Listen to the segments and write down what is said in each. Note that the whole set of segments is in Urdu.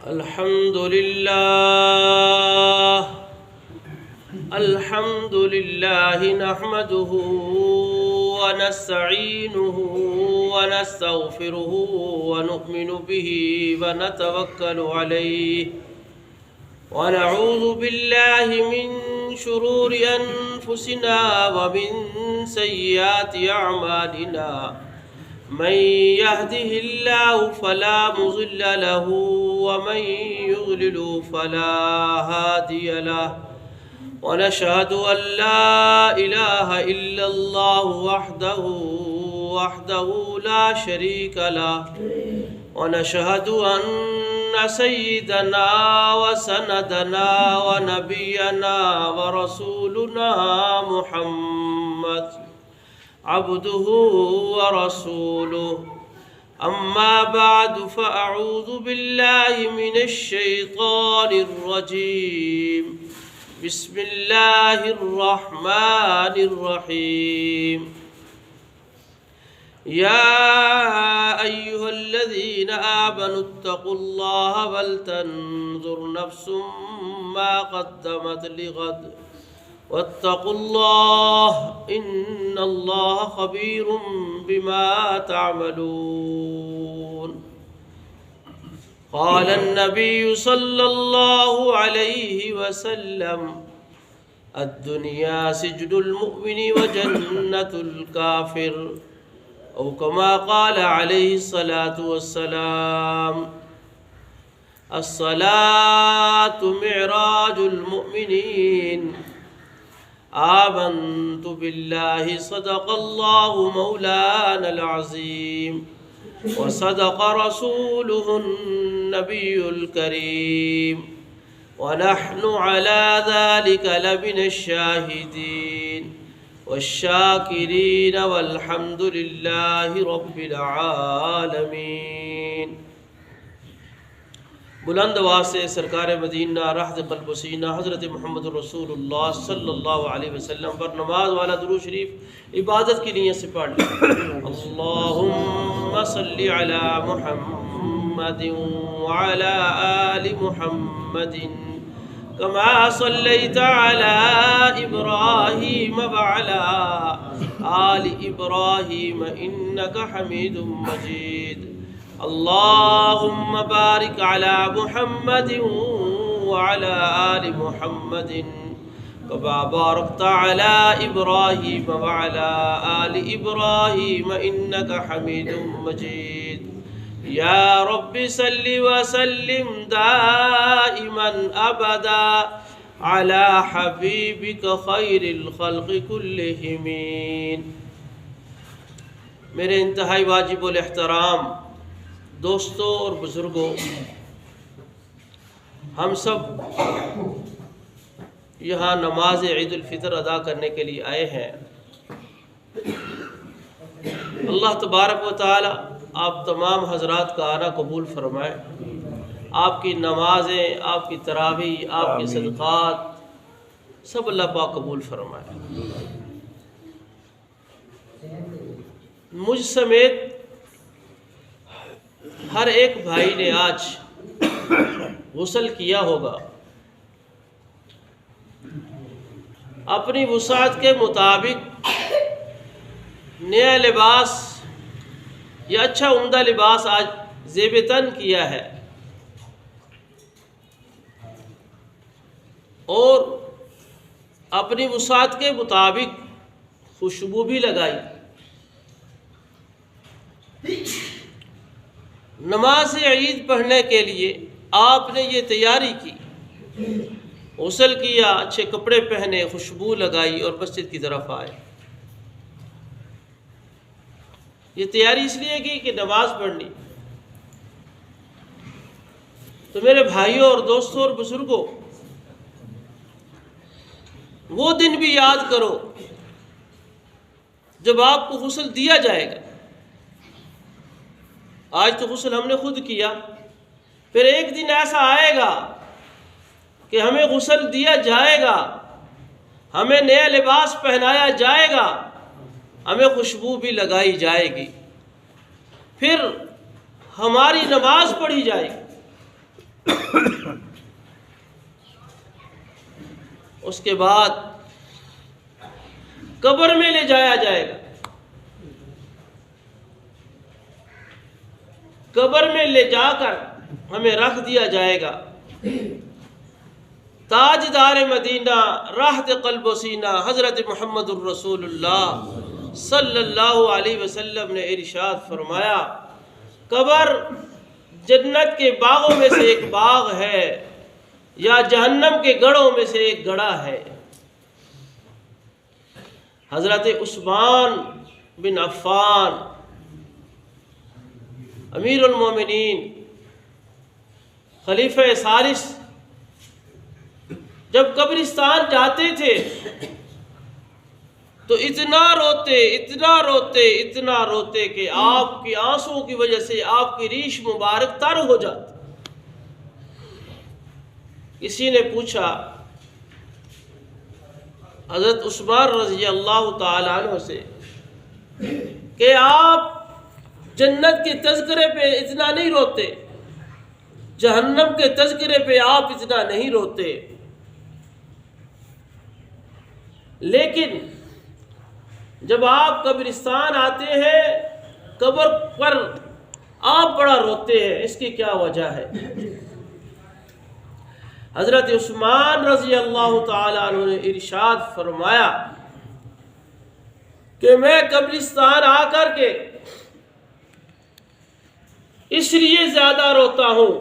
الحمد لله نحمده ونستعينه ونستغفره ونؤمن به ونتوكل عليه ونعوذ بالله من شرور أنفسنا ومن سيئات أعمالنا من يهده الله فلا مضل له ومن يضلل فلا هادي له ونشهد أن لا إله إلا الله وحده لا شريك له ونشهد أن سيدنا وسندنا ونبينا ورسولنا محمد عبده ورسوله أما بعد فأعوذ بالله من الشيطان الرجيم بسم الله الرحمن الرحيم يا أيها الذين آمنوا اتقوا الله ولتنظر نفس ما قدمت لغد واتقوا الله إن الله خبير بما تعملون قال النبي صلى الله عليه وسلم الدنيا سجن المؤمن وجنة الكافر أو كما قال عليه الصلاة والسلام الصلاة معراج المؤمنين آمنت بالله صدق الله مولانا العظيم وصدق رسوله النبي الكريم ونحن على ذلك لمن الشاهدين والشاكرين والحمد لله رب العالمين۔ بلند آواز سے سرکار مدینہ راحت قلب و سینہ حضرت محمد رسول اللہ صلی اللہ علیہ وسلم پر نماز والا درود شریف عبادت کی نیت سے پڑھ لیں۔ اللہم صلی علی محمد وعلی آل محمد کما صلیت علی ابراہیم وعلی آل ابراہیم انک حمید مجید۔ اللهم بارك على محمد وعلى آل محمد كما باركت على إبراهيم وعلى آل إبراهيم إنك حميد مجيد۔ يا رب صل وسلم دائما أبدا على حبيبك خير الخلق كلهم۔ میرے انتہائی واجب الاحترام دوستوں اور بزرگوں، ہم سب یہاں نماز عید الفطر ادا کرنے کے لیے آئے ہیں۔ اللہ تبارک و تعالی آپ تمام حضرات کا آنا قبول فرمائے، آپ کی نمازیں، آپ کی تراویح، آپ کے صدقات سب اللہ پاک قبول فرمائے۔ مجھ سمیت ہر ایک بھائی نے آج غسل کیا ہوگا، اپنی وسعت کے مطابق نیا لباس یا اچھا عمدہ لباس آج زیب تن کیا ہے، اور اپنی وسعت کے مطابق خوشبو بھی لگائی۔ نماز عید پڑھنے کے لیے آپ نے یہ تیاری کی، غسل کیا، اچھے کپڑے پہنے، خوشبو لگائی اور مسجد کی طرف آئے۔ یہ تیاری اس لیے کی کہ نماز پڑھنی۔ تو میرے بھائیوں اور دوستوں اور بزرگوں، وہ دن بھی یاد کرو جب آپ کو غسل دیا جائے گا۔ آج تو غسل ہم نے خود کیا، پھر ایک دن ایسا آئے گا کہ ہمیں غسل دیا جائے گا، ہمیں نیا لباس پہنایا جائے گا، ہمیں خوشبو بھی لگائی جائے گی۔ پھر ہماری نماز پڑھی جائے گی، اس کے بعد قبر میں لے جایا جائے گا، قبر میں لے جا کر ہمیں رکھ دیا جائے گا۔ تاجدار مدینہ راحت قلب و سینہ حضرت محمد الرسول اللہ صلی اللہ علیہ وسلم نے ارشاد فرمایا، قبر جنت کے باغوں میں سے ایک باغ ہے یا جہنم کے گڑھوں میں سے ایک گڑھا ہے۔ حضرت عثمان بن عفان امیر المومنین خلیفہ ثالث جب قبرستان جاتے تھے تو اتنا روتے کہ آپ کی آنسوں کی وجہ سے آپ کی ریش مبارک تر ہو جاتی۔ کسی نے پوچھا حضرت عثمان رضی اللہ تعالیٰ عنہ سے کہ آپ جنت کے تذکرے پہ اتنا نہیں روتے، جہنم کے تذکرے پہ آپ اتنا نہیں روتے، لیکن جب آپ قبرستان آتے ہیں قبر پر آپ بڑا روتے ہیں، اس کی کیا وجہ ہے؟ حضرت عثمان رضی اللہ تعالیٰ عنہ نے ارشاد فرمایا کہ میں قبرستان آ کر کے اس لیے زیادہ روتا ہوں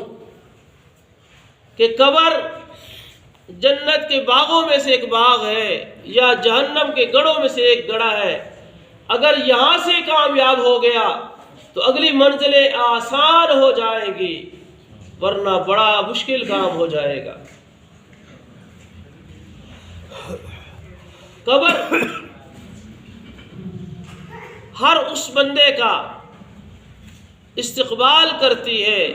کہ قبر جنت کے باغوں میں سے ایک باغ ہے یا جہنم کے گڑھوں میں سے ایک گڑھا ہے، اگر یہاں سے کامیاب ہو گیا تو اگلی منزلیں آسان ہو جائیں گی، ورنہ بڑا مشکل کام ہو جائے گا۔ قبر ہر اس بندے کا استقبال کرتی ہے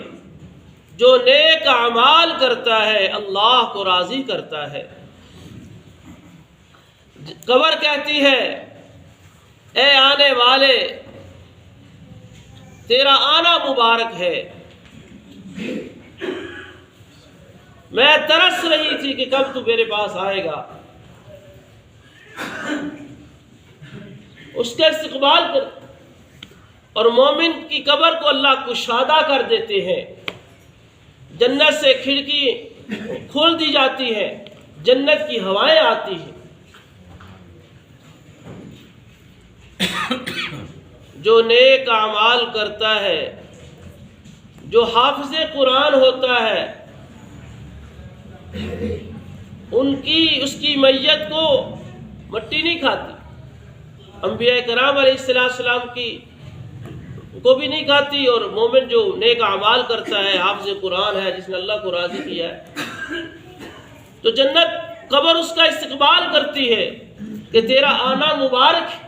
جو نیک اعمال کرتا ہے، اللہ کو راضی کرتا ہے۔ قبر کہتی ہے اے آنے والے تیرا آنا مبارک ہے، میں ترس رہی تھی کہ کب تو میرے پاس آئے گا۔ اس کا استقبال کر اور مومن کی قبر کو اللہ کشادہ کر دیتے ہیں، جنت سے کھڑکی کھول دی جاتی ہے، جنت کی ہوائیں آتی ہیں۔ جو نیک اعمال کرتا ہے، جو حافظ قرآن ہوتا ہے، اس کی میت کو مٹی نہیں کھاتی، انبیاء کرام علیہ السلام کی کو بھی نہیں کھاتی، اور مومن جو نیک اعمال کرتا ہے، حافظ قرآن ہے، جس نے اللہ کو راضی کیا ہے، تو جنت قبر اس کا استقبال کرتی ہے کہ تیرا آنا مبارک ہے،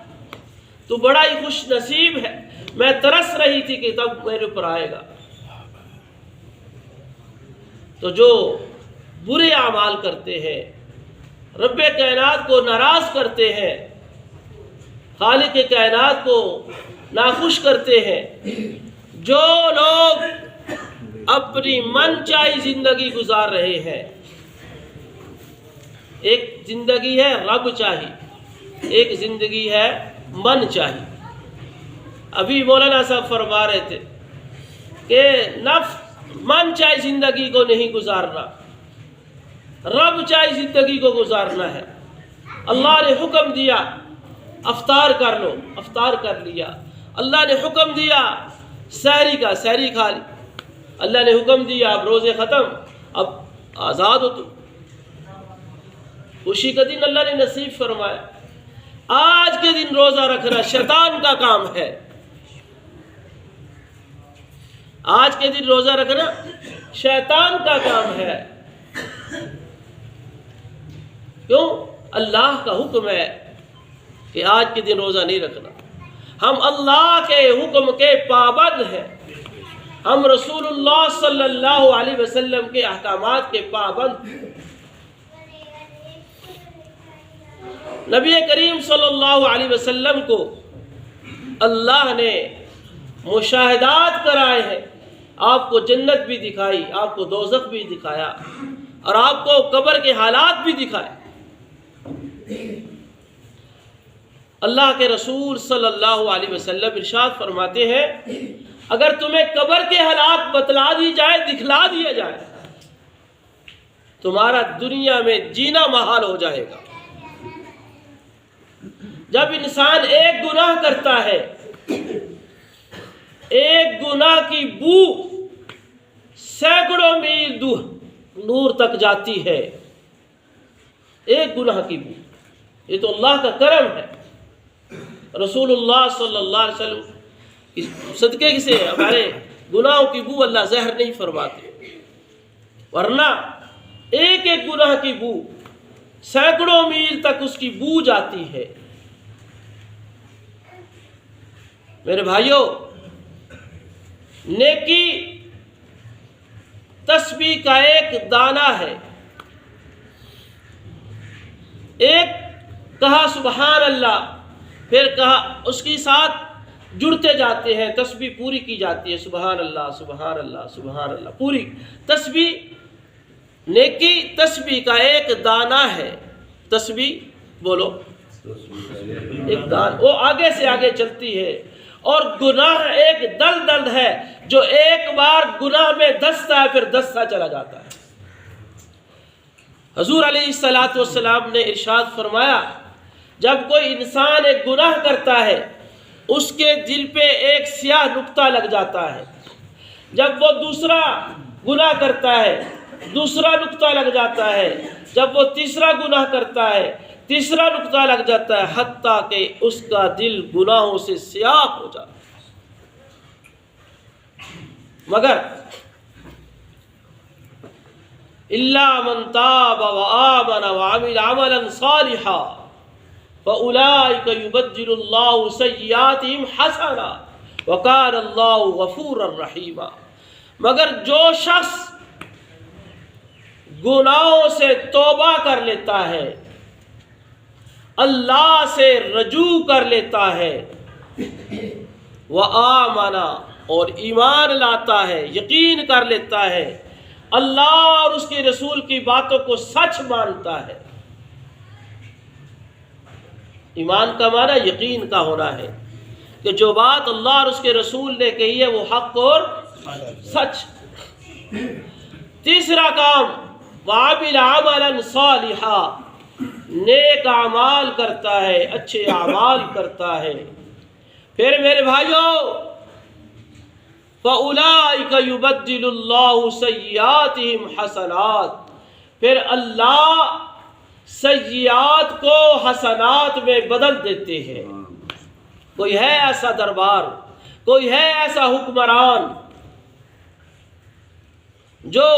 تو بڑا ہی خوش نصیب ہے، میں ترس رہی تھی کہ تب میرے اوپر آئے گا۔ تو جو برے اعمال کرتے ہیں، رب کائنات کو ناراض کرتے ہیں، خالق کائنات کو ناخوش کرتے ہیں، جو لوگ اپنی من چاہی زندگی گزار رہے ہیں، ایک زندگی ہے رب چاہی، ایک زندگی ہے من چاہی۔ ابھی مولانا صاحب فرما رہے تھے کہ نفس من چاہی زندگی کو نہیں گزارنا، رب چاہی زندگی کو گزارنا ہے۔ اللہ نے حکم دیا افطار کر لو، افطار کر لیا۔ اللہ نے حکم دیا سحری کا، سحری کھا لی۔ اللہ نے حکم دیا اب روزے ختم، اب آزاد ہو تم۔ خوشی کا دن اللہ نے نصیب فرمایا۔ آج کے دن روزہ رکھنا شیطان کا کام ہے، آج کے دن روزہ رکھنا شیطان کا کام ہے۔ کیوں؟ اللہ کا حکم ہے کہ آج کے دن روزہ نہیں رکھنا۔ ہم اللہ کے حکم کے پابند ہیں، ہم رسول اللہ صلی اللہ علیہ وسلم کے احکامات کے پابند ہیں۔ نبی کریم صلی اللہ علیہ وسلم کو اللہ نے مشاہدات کرائے ہیں، آپ کو جنت بھی دکھائی، آپ کو دوزخ بھی دکھایا، اور آپ کو قبر کے حالات بھی دکھائے۔ اللہ کے رسول صلی اللہ علیہ وسلم ارشاد فرماتے ہیں اگر تمہیں قبر کے حالات بتلا دی جائے، دکھلا دیا جائے، تمہارا دنیا میں جینا محال ہو جائے گا۔ جب انسان ایک گناہ کرتا ہے، ایک گناہ کی بو سینکڑوں میل دور تک جاتی ہے، ایک گناہ کی بو، یہ تو اللہ کا کرم ہے۔ رسول اللہ صلی اللہ علیہ وسلم کی صدقے سے ہمارے گناہوں کی بو اللہ زہر نہیں فرماتے، ورنہ ایک ایک گناہ کی بو سینکڑوں میل تک اس کی بو جاتی ہے۔ میرے بھائیوں، نیکی تسبیح کا ایک دانہ ہے۔ ایک کہا سبحان اللہ، پھر کہا اس کے ساتھ جڑتے جاتے ہیں، تسبیح پوری کی جاتی ہے، سبحان اللہ سبحان اللہ سبحان اللہ، پوری تسبیح۔ نیکی تسبیح کا ایک دانہ ہے، تسبیح بولو ایک دانہ، وہ آگے سے آگے چلتی ہے، اور گناہ ایک دلدل ہے جو ایک بار گناہ میں دستا ہے پھر دستا چلا جاتا ہے۔ حضور علیہ الصلوۃ والسلام نے ارشاد فرمایا جب کوئی انسان ایک گناہ کرتا ہے اس کے دل پہ ایک سیاہ نقطہ لگ جاتا ہے، جب وہ دوسرا گناہ کرتا ہے دوسرا نقطہ لگ جاتا ہے، جب وہ تیسرا گناہ کرتا ہے تیسرا نقطہ لگ جاتا ہے، حتیٰ کہ اس کا دل گناہوں سے سیاہ ہو جاتا ہے۔ مگر الا من تاب وآمن وعمل عملا صالحا فأولئک یبدل اللہ سیئاتہم حسنات وکان اللہ غفورا رحیما۔ مگر جو شخص گناہوں سے توبہ کر لیتا ہے، اللہ سے رجوع کر لیتا ہے، وآمن اور ایمان لاتا ہے، یقین کر لیتا ہے، اللہ اور اس کے رسول کی باتوں کو سچ مانتا ہے۔ ایمان کا معنی یقین کا ہونا ہے کہ جو بات اللہ اور اس کے رسول نے کہی ہے وہ حق اور سچ۔ تیسرا کام وعمل عملا صالحا، نیک اعمال کرتا ہے، اچھے اعمال کرتا ہے۔ پھر میرے بھائیوں فَأُولَئِكَ يُبَدِّلُ اللَّهُ سَيِّئَاتِهِمْ حَسَنَاتٍ، پھر اللہ سیئات کو حسنات میں بدل دیتے ہیں۔ کوئی ہے ایسا دربار، کوئی ہے ایسا حکمران جو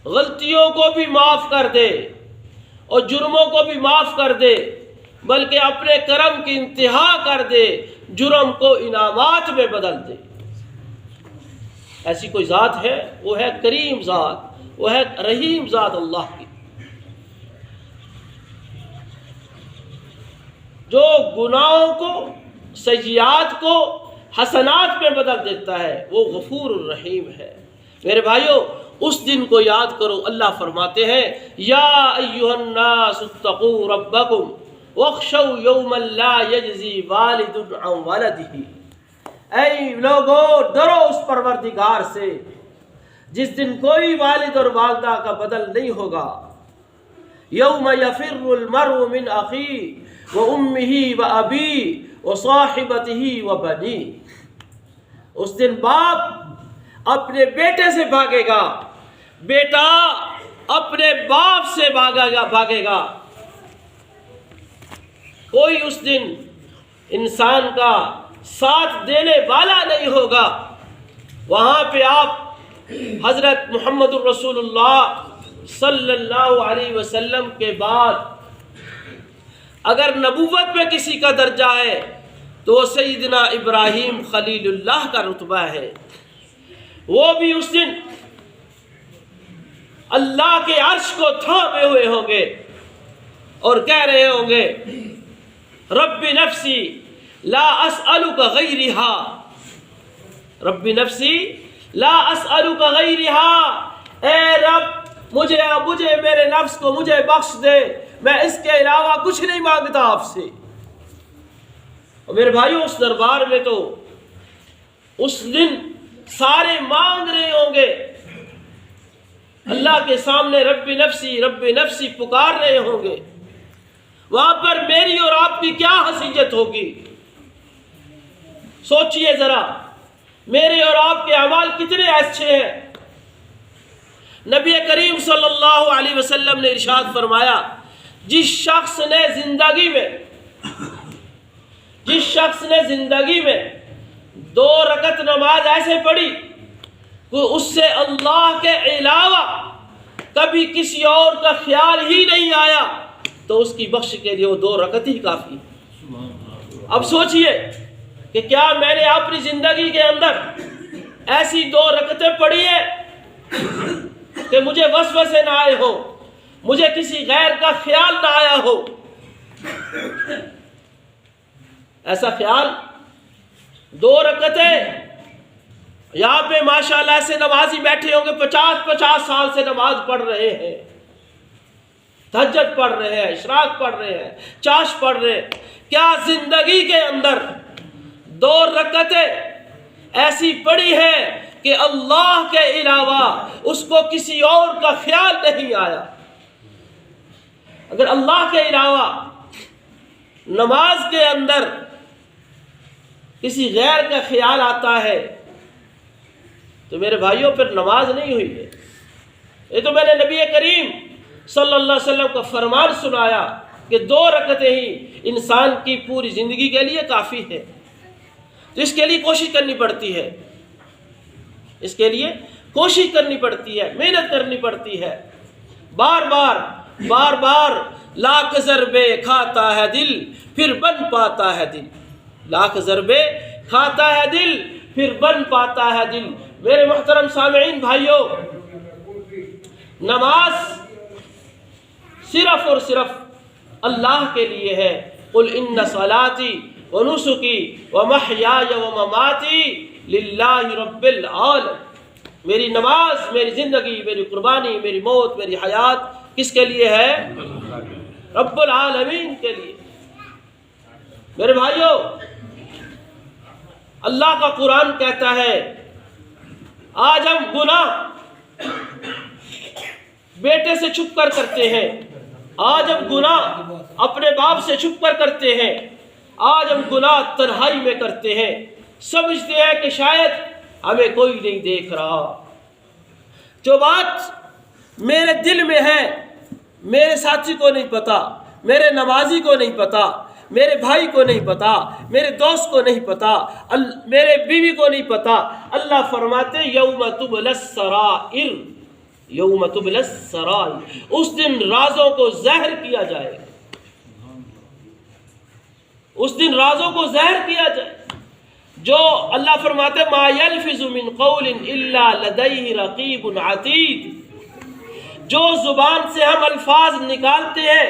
غلطیوں کو بھی معاف کر دے اور جرموں کو بھی معاف کر دے، بلکہ اپنے کرم کی انتہا کر دے، جرم کو انعامات میں بدل دے؟ ایسی کوئی ذات ہے؟ وہ ہے کریم ذات، وہ ہے رحیم ذات اللہ کی، جو گناہوں کو سیئات کو حسنات میں بدل دیتا ہے، وہ غفور الرحیم ہے۔ میرے بھائیوں، اس دن کو یاد کرو۔ اللہ فرماتے ہیں یا ایھا الناس اتقوا ربکم واخشوا یوما لا یجزی والد عن ولدہ، اے لوگو ڈرو اس پروردگار سے جس دن کوئی والد اور والدہ کا بدل نہیں ہوگا۔ یوم یفر المرء من اخیہ وامہ وابیہ وصاحبتہ وبنیہ، اس دن باپ اپنے بیٹے سے بھاگے گا، بیٹا اپنے باپ سے بھاگے گا۔ کوئی اس دن انسان کا ساتھ دینے والا نہیں ہوگا۔ وہاں پہ آپ حضرت محمد الرسول اللہ صلی اللہ علیہ وسلم کے بعد اگر نبوت میں کسی کا درجہ ہے تو سیدنا ابراہیم خلیل اللہ کا رتبہ ہے۔ وہ بھی اس دن اللہ کے عرش کو تھامے ہوئے ہوں گے اور کہہ رہے ہوں گے رب نفسی لا اسألک غیرہا، رب نفسی لا اسألک غیرہا، اے رب مجھے میرے نفس کو مجھے بخش دے، میں اس کے علاوہ کچھ نہیں مانگتا آپ سے۔ اور میرے بھائیو اس دربار میں تو اس دن سارے مانگ رہے ہوں گے، اللہ کے سامنے رب نفسی پکار رہے ہوں گے، وہاں پر میری اور آپ کی کیا حیثیت ہوگی؟ سوچئے ذرا، میرے اور آپ کے اعمال کتنے اچھے ہیں۔ نبی کریم صلی اللہ علیہ وسلم نے ارشاد فرمایا، جس شخص نے زندگی میں 2 رکعت نماز ایسے پڑھی کہ اس سے اللہ کے علاوہ کبھی کسی اور کا خیال ہی نہیں آیا، تو اس کی بخش کے لیے وہ 2 رکعت ہی کافی۔ اب سوچئے کہ کیا میں نے اپنی زندگی کے اندر ایسی 2 رکعتیں پڑھی ہیں کہ مجھے وسوسے نہ آئے ہو، مجھے کسی غیر کا خیال نہ آیا ہو؟ ایسا خیال 2 رکعتیں، یہاں پہ ماشاءاللہ سے نمازی بیٹھے ہوں گے 50 سال سے نماز پڑھ رہے ہیں، تہجد پڑھ رہے ہیں، اشراق پڑھ رہے ہیں، چاش پڑھ رہے ہیں، کیا زندگی کے اندر 2 رکعتیں ایسی پڑھی ہے کہ اللہ کے علاوہ اس کو کسی اور کا خیال نہیں آیا؟ اگر اللہ کے علاوہ نماز کے اندر کسی غیر کا خیال آتا ہے تو میرے بھائیوں پھر نماز نہیں ہوئی ہے۔ یہ تو میں نے نبی کریم صلی اللہ علیہ وسلم کا فرمان سنایا کہ 2 رکعتیں ہی انسان کی پوری زندگی کے لیے کافی ہے۔ تو اس کے لیے کوشش کرنی پڑتی ہے، محنت کرنی پڑتی ہے، بار بار لاکھ ضربے کھاتا ہے دل پھر بن پاتا ہے دل، لاکھ ضربے کھاتا ہے دل پھر بن پاتا ہے دل۔ میرے محترم سامعین بھائیوں، نماز صرف اور صرف اللہ کے لیے ہے۔ قل ان صلاتی ونسکی ومحیای ومماتی للہ رب العالمین، میری نماز، میری زندگی، میری قربانی، میری موت، میری حیات کس کے لیے ہے؟ رب العالمین کے لیے۔ میرے بھائیوں، اللہ کا قرآن کہتا ہے آج ہم گناہ بیٹے سے چھپ کر کرتے ہیں، آج ہم گناہ اپنے باپ سے چھپ کر کرتے ہیں، آج ہم گناہ تنہائی میں کرتے ہیں، سمجھتے ہیں کہ شاید ہمیں کوئی نہیں دیکھ رہا۔ جو بات میرے دل میں ہے میرے ساتھی کو نہیں پتا، میرے نمازی کو نہیں پتا، میرے بھائی کو نہیں پتا، میرے دوست کو نہیں پتا، میرے بیوی کو نہیں پتا۔ اللہ فرماتے یوم تبلی السرائر، یوم تبلی السرائر، اس دن رازوں کو ظاہر کیا جائے گا، اس دن رازوں کو ظاہر کیا جائے۔ جو اللہ فرماتے ما یلفظ من قول الا لدیہ رقیب عتید، جو زبان سے ہم الفاظ نکالتے ہیں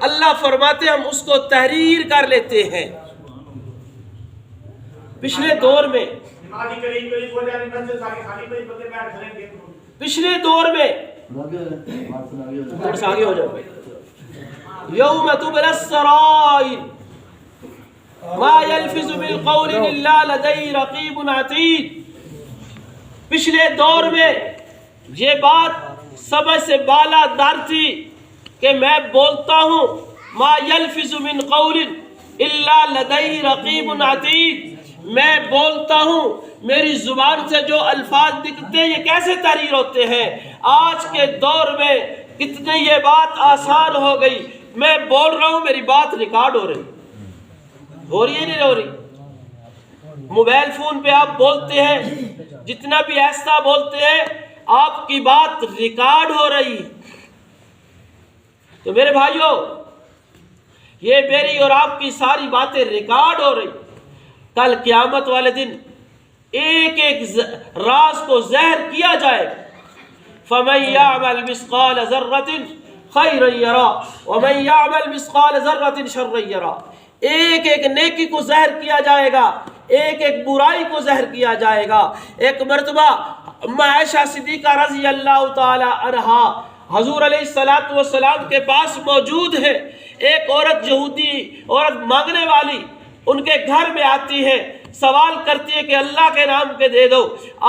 اللہ فرماتے ہم اس کو تحریر کر لیتے ہیں۔ پچھلے دور میں تھوڑا سا آگے ہو جاؤ، یوم تبلی السرائر ما یلفظ من قول الا لدیہ رقیب عتید۔ پچھلے دور میں یہ بات سمجھ سے بالا در تھی کہ میں بولتا ہوں ما یلفظ من قول الا لدیہ رقیب عتید، میں بولتا ہوں میری زبان سے جو الفاظ نکلتے ہیں یہ کیسے تحریر ہوتے ہیں۔ آج کے دور میں کتنی یہ بات آسان ہو گئی، میں بول رہا ہوں میری بات ریکارڈ ہو رہی ہے نہیں ہو رہی؟ موبائل فون پہ آپ بولتے ہیں، جتنا بھی ایسا بولتے ہیں آپ کی بات ریکارڈ ہو رہی ہے۔ تو میرے بھائیوں، یہ میری اور آپ کی ساری باتیں ریکارڈ ہو رہی، کل قیامت والے دن ایک ایک راز کو ظاہر کیا جائے گا۔ فَمَنْ يَعْمَلْ مِثْقَالَ ذَرَّةٍ خَيْرًا يَرَهُ وَمَنْ يَعْمَلْ مِثْقَالَ ذَرَّةٍ شَرًّا يَرَهُ۔ ایک ایک نیکی کو زہر کیا جائے گا، ایک ایک برائی کو زہر کیا جائے گا۔ ایک مرتبہ عائشہ صدیقہ رضی اللہ تعالی عنہا حضور علیہ السلام کے پاس موجود ہے۔ ایک عورت، یہودی عورت مانگنے والی، ان کے گھر میں آتی ہے، سوال کرتی ہے کہ اللہ کے نام کے دے دو۔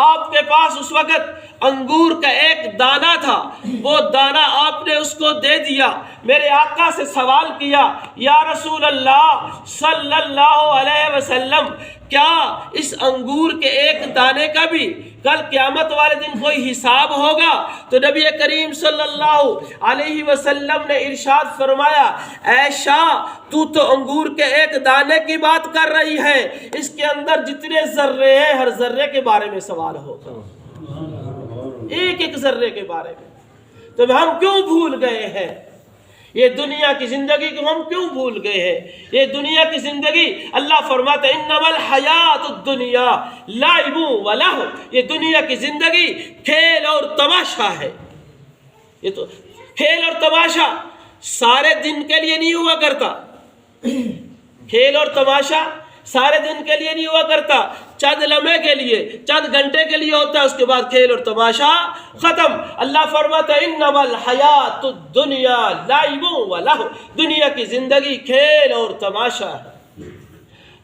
آپ کے پاس اس وقت انگور کا ایک دانہ تھا، وہ دانہ آپ نے اس کو دے دیا۔ میرے آقا سے سوال کیا، یا رسول اللہ صلی اللہ علیہ وسلم، کیا اس انگور کے ایک دانے کا بھی کل قیامت والے دن کوئی حساب ہوگا؟ تو نبی کریم صلی اللہ علیہ وسلم نے ارشاد فرمایا، عائشہ تو انگور کے ایک دانے کی بات کر رہی ہے، اس کے اندر جتنے ذرے ہیں ہر ذرے کے بارے میں سوال ہوگا، ایک ایک ذرے کے بارے میں۔ تو ہم کیوں بھول گئے ہیں یہ دنیا کی زندگی کو؟ ہم کیوں بھول گئے ہیں یہ دنیا کی زندگی؟ اللہ فرماتا ہے انما الحیات الدنیا لعب و لہو، یہ دنیا کی زندگی کھیل اور تماشا ہے۔ یہ تو کھیل اور تماشا سارے دن کے لیے نہیں ہوا کرتا، کھیل اور تماشا سارے دن کے لیے نہیں ہوا کرتا، چند لمحے کے لیے، چند گھنٹے کے لیے ہوتا ہے، اس کے بعد کھیل اور تماشا ختم۔ اللہ فرماتا ہے انما الحیات الدنیا لعب و لہو، دنیا کی زندگی کھیل اور تماشا ہے۔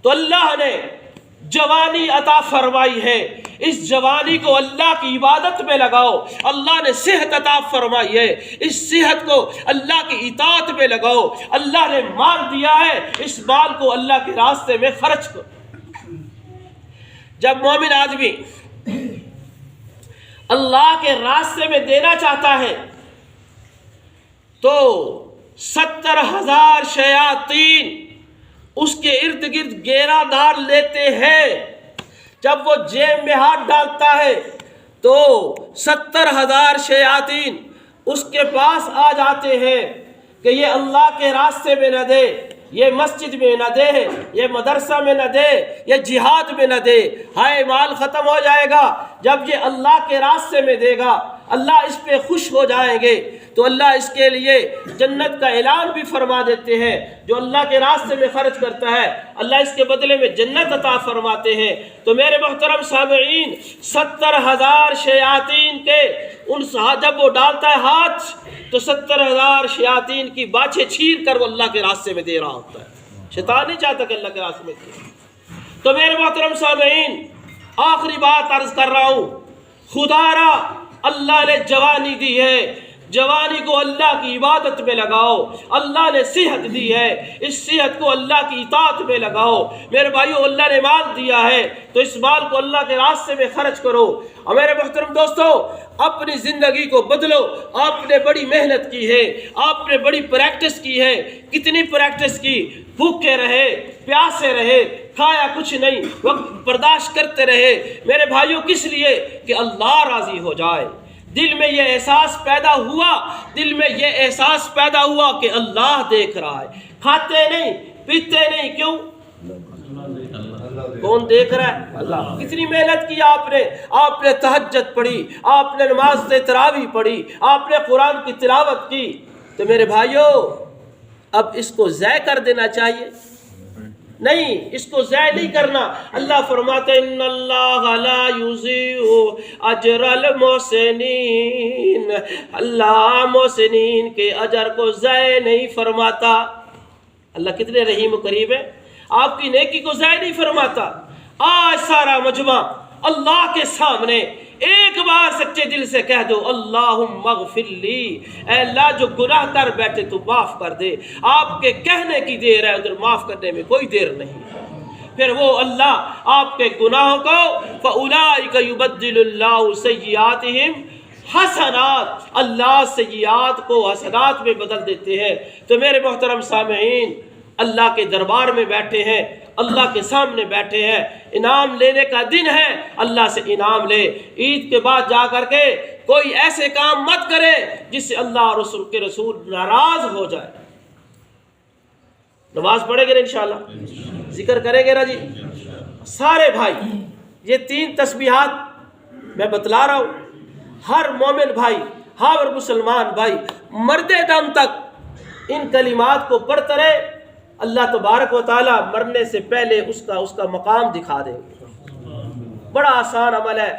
تو اللہ نے جوانی عطا فرمائی ہے، اس جوانی کو اللہ کی عبادت میں لگاؤ۔ اللہ نے صحت عطا فرمائی ہے، اس صحت کو اللہ کی اطاعت میں لگاؤ۔ اللہ نے مال دیا ہے، اس مال کو اللہ کے راستے میں خرچ کرو۔ جب مومن آدمی اللہ کے راستے میں دینا چاہتا ہے تو 70,000 شیاطین اس کے ارد گرد گھیرا دار لیتے ہیں۔ جب وہ جیب میں ہاتھ ڈالتا ہے تو 70,000 شیاطین اس کے پاس آ جاتے ہیں کہ یہ اللہ کے راستے میں نہ دے، یہ مسجد میں نہ دے، یہ مدرسہ میں نہ دے، یہ جہاد میں نہ دے، ہائے مال ختم ہو جائے گا۔ جب یہ اللہ کے راستے میں دے گا اللہ اس پہ خوش ہو جائیں گے، تو اللہ اس کے لیے جنت کا اعلان بھی فرما دیتے ہیں۔ جو اللہ کے راستے میں خرچ کرتا ہے اللہ اس کے بدلے میں جنت عطا فرماتے ہیں۔ تو میرے محترم سامعین، 70,000 شیاطین کے جب وہ ڈالتا ہے ہاتھ تو 70,000 شیاطین کی باچھیں چھیر کر وہ اللہ کے راستے میں دے رہا ہوتا ہے۔ شیطان نہیں چاہتا کہ اللہ کے راستے میں دے۔ تو میرے محترم سامعین، آخری بات عرض کر رہا ہوں، خدا را اللہ نے جوانی دی ہے، جوانی کو اللہ کی عبادت میں لگاؤ۔ اللہ نے صحت دی ہے، اس صحت کو اللہ کی اطاعت میں لگاؤ۔ میرے بھائیو، اللہ نے مال دیا ہے تو اس مال کو اللہ کے راستے میں خرچ کرو۔ اور میرے محترم دوستو، اپنی زندگی کو بدلو۔ آپ نے بڑی محنت کی ہے، آپ نے بڑی پریکٹس کی ہے۔ کتنی پریکٹس کی؟ بھوکے رہے، پیاسے رہے، کھایا کچھ نہیں، وقت برداشت کرتے رہے۔ میرے بھائیو، کس لیے؟ کہ اللہ راضی ہو جائے۔ دل میں یہ احساس پیدا ہوا، دل میں یہ احساس پیدا ہوا کہ اللہ دیکھ رہا ہے۔ کھاتے نہیں، پیتے نہیں، کیوں؟ کون دیکھ رہا ہے؟ اللہ۔ کتنی محنت کی آپ نے تہجد پڑھی، آپ نے نماز تراویح پڑھی، آپ نے قرآن کی تلاوت کی۔ تو میرے بھائیو، اب اس کو ضائع کر دینا چاہیے؟ نہیں، اس کو ضائع نہیں کرنا۔ اللہ فرماتے ہیں ان اللہ لا یضیع اجر المحسنین، اللہ محسنین کے اجر کو ضائع نہیں فرماتا۔ اللہ کتنے رحیم و کریم ہے، آپ کی نیکی کو ضائع نہیں فرماتا۔ آج سارا مجمع اللہ کے سامنے ایک بار سچے دل سے کہہ دو، اللہم اغفر لی، اے اللہ جو گناہ کر بیٹھے تو معاف کر دے۔ آپ کے کہنے کی دیر ہے، ادھر معاف کرنے میں کوئی دیر نہیں۔ پھر وہ اللہ آپ کے گناہوں کو فَأُولَئِكَ يُبَدِّلُ اللَّهُ سَيِّئَاتِهِمْ حسنات، اللہ سیئات کو حسنات میں بدل دیتے ہیں۔ تو میرے محترم سامعین، اللہ کے دربار میں بیٹھے ہیں، اللہ کے سامنے بیٹھے ہیں، انعام لینے کا دن ہے، اللہ سے انعام لے۔ عید کے بعد جا کر کے کوئی ایسے کام مت کرے جس سے اللہ اور رسول کے رسول ناراض ہو جائے۔ نماز پڑھیں گے نا انشاءاللہ، ذکر کریں گے نا جی سارے بھائی۔ یہ 3 تسبیحات میں بتلا رہا ہوں، ہر مومن بھائی، ہر مسلمان بھائی مرد دم تک ان کلمات کو پڑھتا رہے، اللہ تبارک و تعالیٰ مرنے سے پہلے اس کا مقام دکھا دیں گے۔ بڑا آسان عمل ہے،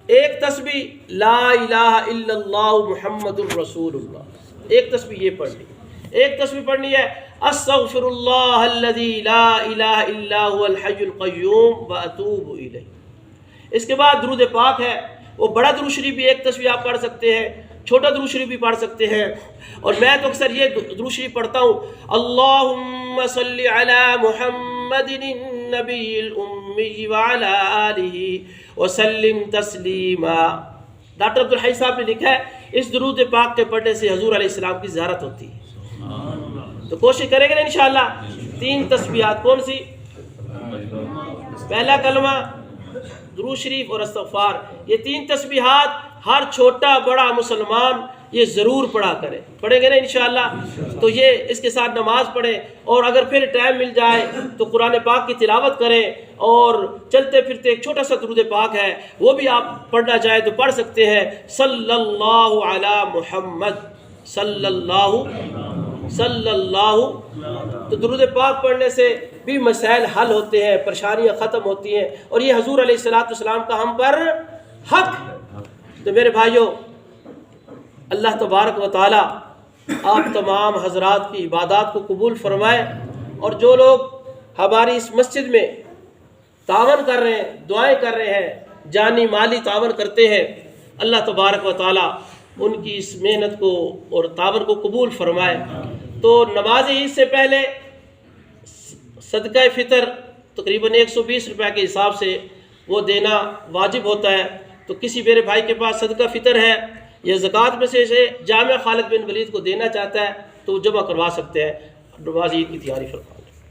ایک تسبیح لا الہ الا اللہ محمد الرسول اللہ، ایک تسبیح یہ پڑھنی، ایک تسبیح پڑھنی ہے استغفر اللہ الذی لا الہ الا هو الحی القیوم واتوب الیہ۔ اس کے بعد درود پاک ہے، وہ بڑا درود شریف بھی ایک تسبیح آپ پڑھ سکتے ہیں، چھوٹا درود شریف بھی پڑھ سکتے ہیں، اور میں تو اکثر یہ درود شریف پڑھتا ہوں اللہم صلی علی محمد النبی الامی وعلی آلہ وسلم تسلیما۔ ڈاکٹر عبدالحی صاحب نے لکھا ہے اس درود پاک کے پڑھنے سے حضور علیہ السلام کی زیارت ہوتی ہے۔ تو کوشش کریں گے نا انشاءاللہ۔ 3 تسبیحات کون سی؟ پہلا کلمہ، درود شریف اور استغفار، یہ 3 تسبیحات ہر چھوٹا بڑا مسلمان یہ ضرور پڑھا کرے، پڑھیں گے نا انشاءاللہ۔ تو یہ اس کے ساتھ نماز پڑھیں، اور اگر پھر ٹائم مل جائے تو قرآن پاک کی تلاوت کریں، اور چلتے پھرتے ایک چھوٹا سا درود پاک ہے وہ بھی آپ پڑھنا چاہیں تو پڑھ سکتے ہیں، صلی اللہ علی محمد صلی اللہ۔ تو درود پاک پڑھنے سے بھی مسائل حل ہوتے ہیں، پریشانیاں ختم ہوتی ہیں، اور یہ حضور علیہ السلام کا ہم پر حق ہے۔ تو میرے بھائیوں، اللہ تبارک و تعالی آپ تمام حضرات کی عبادات کو قبول فرمائے، اور جو لوگ ہماری اس مسجد میں تعاون کر رہے ہیں، دعائیں کر رہے ہیں، جانی مالی تعاون کرتے ہیں، اللہ تبارک و تعالی ان کی اس محنت کو اور تعاون کو قبول فرمائے۔ تو نماز عید سے پہلے صدقہ فطر تقریباً 120 روپے کے حساب سے وہ دینا واجب ہوتا ہے۔ تو کسی میرے بھائی کے پاس صدقہ فطر ہے یا زکوٰۃ میں سے جامعہ خالد بن ولید کو دینا چاہتا ہے تو وہ جمع کروا سکتے ہیں۔ نماز عید کی تیاری فرمائیں۔